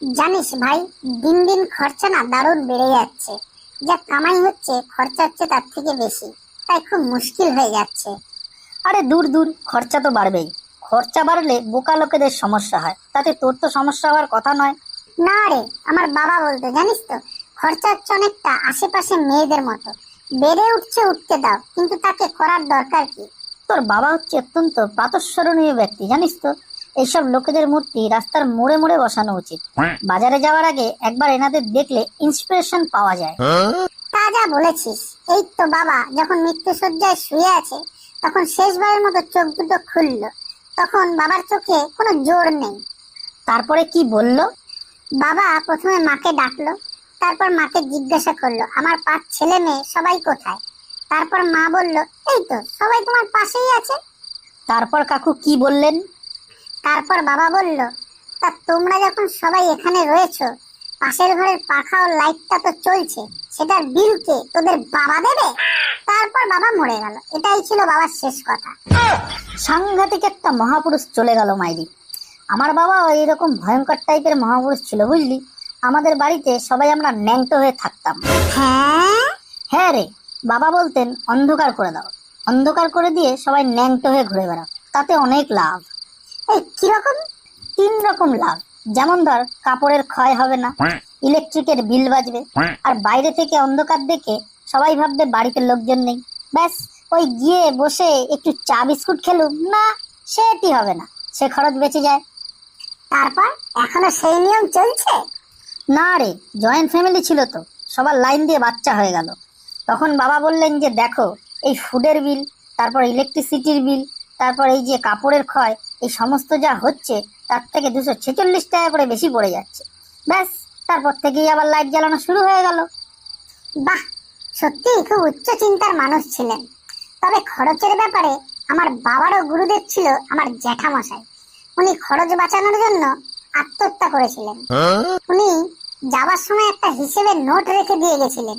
জানিস ভাই, দিন দিন খরচা না দারুণ বেড়ে যাচ্ছে। যা কামাই হচ্ছে খরচা হচ্ছে তার থেকে বেশি। তাই খুব মুশকিল হয়ে যাচ্ছে। আরে দূর দূর, খরচা তো বাড়বেই। খরচা বাড়লে বোকা লোকেদের সমস্যা হয়, তাতে তোর তো সমস্যা হওয়ার কথা নয়। না রে, আমার বাবা বলতো জানিস তো, খরচা হচ্ছে অনেকটা আশেপাশে মেয়েদের মতো, বেড়ে উঠছে উঠতে দাও, কিন্তু তাকে করার দরকার কি? তোর বাবা হচ্ছে অত্যন্ত প্রাতঃস্মরণীয় ব্যক্তি, জানিস তো। এইসব লোকেদের মূর্তি রাস্তার মোড়ে মোড়ে বসানো উচিত। বাজারে যাওয়ার আগে একবার এনাদের দেখলে ইন্সপিরেশন পাওয়া যায়। তা যা বলেছিস। এই তো বাবা যখন মৃত্যুশয্যায় শুয়ে আছে, তখন শেষবারের মতো চোখ দুটো খুললো। তখন বাবার চোখে কোনো জোর নেই। তারপরে কি বললো? বাবা প্রথমে মাকে ডাকলো, তারপর মাকে জিজ্ঞাসা করলো আমার 5 ছেলে মেয়ে সবাই কোথায়। তারপর মা বলল, এই তো সবাই তোমার পাশেই আছে। তারপর কাকু কি বললেন? তারপর বাবা বলল, তা তোমরা যখন সবাই এখানে রয়েছো, পাশের ঘরের পাখা ও লাইটটা তো চলছে, সেটার বিল কে তোদের বাবা দেবে? তারপর বাবা মরে গেল। এটাই ছিল বাবার শেষ কথা। সাংঘাতিক একটা মহাপুরুষ চলে গেল মাইরি। আমার বাবা এইরকম ভয়ঙ্কর টাইপের মহাপুরুষ ছিল, বুঝলি। আমাদের বাড়িতে সবাই আমরা ন্যাংটো হয়ে থাকতাম। হ্যাঁ, হ্যাঁ রে, বাবা বলতেন অন্ধকার করে দাও, অন্ধকার করে দিয়ে সবাই ন্যাংটো হয়ে ঘুরে বেড়াও, তাতে অনেক লাভ। এই কিরকম? 3 রকম লাভ। যেমন ধর, কাপড়ের ক্ষয় হবে না, ইলেকট্রিকের বিল বাঁচবে, আর বাইরে থেকে অন্ধকার দেখে সবাই ভাববে বাড়িতে লোকজন নেই। ব্যাস, ওই গিয়ে বসে একটু চা বিস্কুট খেলুম না, সেটি হবে না, সে খরচ বেঁচে যায়। তারপর এখনো সেই নিয়ম চলছে? না রে, জয়েন্ট ফ্যামিলি ছিল তো, সবার লাইন দিয়ে বাচ্চা হয়ে গেল। তখন বাবা বললেন যে দেখো, এই ফুডের বিল, তারপর ইলেকট্রিসিটির বিল, তারপর এই যে কাপড়ের ক্ষয়, এই সমস্ত যা হচ্ছে তার থেকে 246 টাকা করে বেশি পড়ে যাচ্ছে। ব্যাস, তারপর থেকেই আবার লাইট জ্বালানো শুরু হয়ে গেল। বাহ, সত্যি খুব উচ্চ চিন্তার মানুষ ছিলেন। তবে খরচের ব্যাপারে আমার বাবারও গুরুদেব ছিল আমার জ্যাঠামশাই। উনি খরচ বাঁচানোর জন্য আত্মহত্যা করেছিলেন। উনি যাবার সময় একটা হিসেবে নোট রেখে দিয়ে গেছিলেন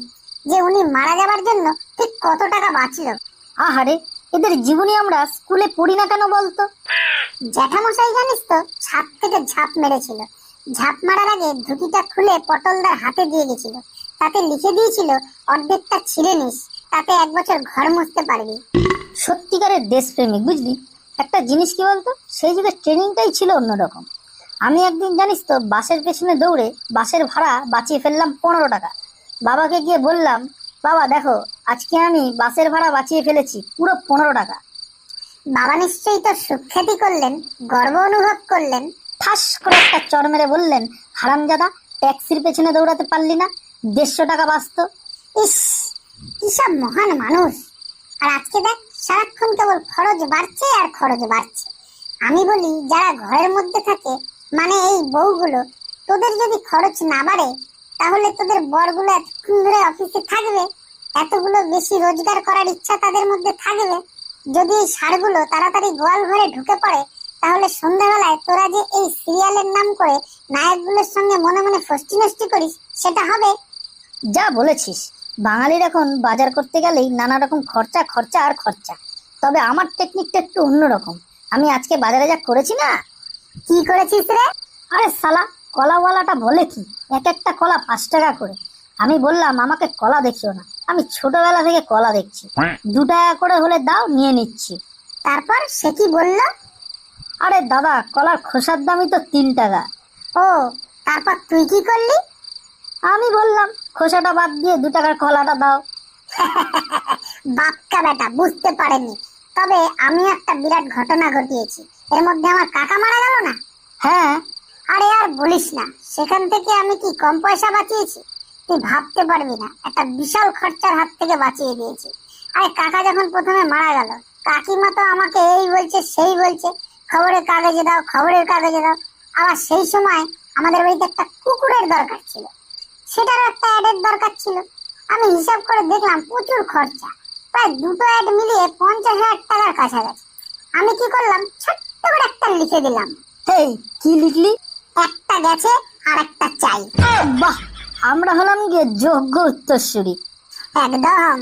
যে উনি মারা যাবার জন্য ঠিক কত টাকা বাঁচলো। আহারে, এদের জীবনী আমরা স্কুলে পড়ি না কেন বলতো? জ্যাঠামশাই জানিস তো, ছাদ থেকে ঝাঁপ মেরেছিল। ঝাঁপ মারার আগে ধুতিটা খুলে পটলদার হাতে দিয়ে গেছিল। তাতে লিখে দিয়েছিল, অর্ধেকটা ছিঁড়ে নিস, তাতে 1 বছর ঘর মুছতে পারবি। সত্যিকারের দেশপ্রেমিক, বুঝলি। একটা জিনিস কি বলতো, সেই যুগের ট্রেনিংটাই ছিল অন্যরকম। আমি একদিন জানিস তো বাসের পেছনে দৌড়ে বাসের ভাড়া বাঁচিয়ে ফেললাম 15 টাকা। বাবাকে গিয়ে বললাম, বাবা দেখো, আজকে আমি বাসের ভাড়া বাঁচিয়ে ফেলেছি পুরো 15 টাকা। বাবা নিশ্চয়ই তো সুখ্যাতি করলেন, গর্ব অনুভব করলেন। ঠাস করে একটা চড় মেরে বললেন, হারামজাদা, ট্যাক্সির পেছনে দৌড়াতে পারলি না, 150 টাকা বাঁচতো। ইস, কি সব মহান মানুষ! আর আজকে দেখ, সারাক্ষণ কেবল খরচ বাড়ছে আর খরচ বাড়ছে। আমি বলি, যারা ঘরের মধ্যে থাকে, মানে এই বউগুলো, তোদের যদি খরচ না বাড়ে, তাহলে তোদের বরগুলো এতক্ষণ ধরে অফিসে থাকবে, এতগুলো বেশি রোজগার করার ইচ্ছা তাদের মধ্যে থাকবে। যদি এই ষাঁড়গুলো তাড়াতাড়ি গোয়াল ঘরে ঢুকে পড়ে, তাহলে সন্ধ্যাবেলায় তোরা যে এই সিরিয়ালের নাম করে নায়কগুলোর সঙ্গে মনে মনে ফষ্টি নষ্টি করিস, সেটা হবে। যা বলেছিস, বাঙালির এখন বাজার করতে গেলেই নানা রকম খরচা খরচা আর খরচা। তবে আমার টেকনিকটা একটু অন্যরকম। আমি আজকে বাজারে যা করেছি না। কি করেছিস রে? আরে শালা, কলাওয়ালাটা বলে কি, এক একটা কলা 5 টাকা করে। আমি বললাম, আমাকে কলা দেখিও না, আমি ছোটবেলা থেকে কলা দেখছি, 2 টাকা করে হলে দাও, নিয়ে নিচ্ছি। তারপর সে কি বললো? আরে দাদা, কলার খোসার দামই তো 3 টাকা। ও, তারপর তুই কি করলি? আমি বললাম, খোসাটা বাদ দিয়ে 2 টাকার কলাটা দাও। বাপকা বেটা বুঝতে পারেনি। তবে আমি একটা বিরাট ঘটনা ঘটিয়েছি। এর মধ্যে আমার কাকা মারা গেল না? হ্যাঁ। আরে আর বলিস না, সেখান থেকে আমি কি কম পয়সা বাঁচিয়েছি? তুই ভাবতে পারবি না, একটা বিশাল খরচার হাত থেকে বাঁচিয়ে দিয়েছি। আরে কাকা যখন প্রথমে মারা গেল, কাকিমা তো আমাকে এই বলছে সেই বলছে, খবরের কাগজে দাও, খবরের কাগজে দাও। আবার সেই সময় আমাদের বাড়িতে একটা কুকুরের দরকার ছিল, সেটারও একটা অ্যাডের দরকার ছিল। আমি হিসাব করে দেখলাম প্রচুর খরচা, প্রায় দুটো অ্যাড মিলিয়ে 50,000 টাকার কাছাকাছি। আমি কি করলাম, ছোট্ট করে একটা লিখে দিলাম, এই কি লিখলি? একটা গেছে আর একটা চাই। বাহ, আমরা হলাম গিয়ে যোগ্য উত্তরসূরি। একদম।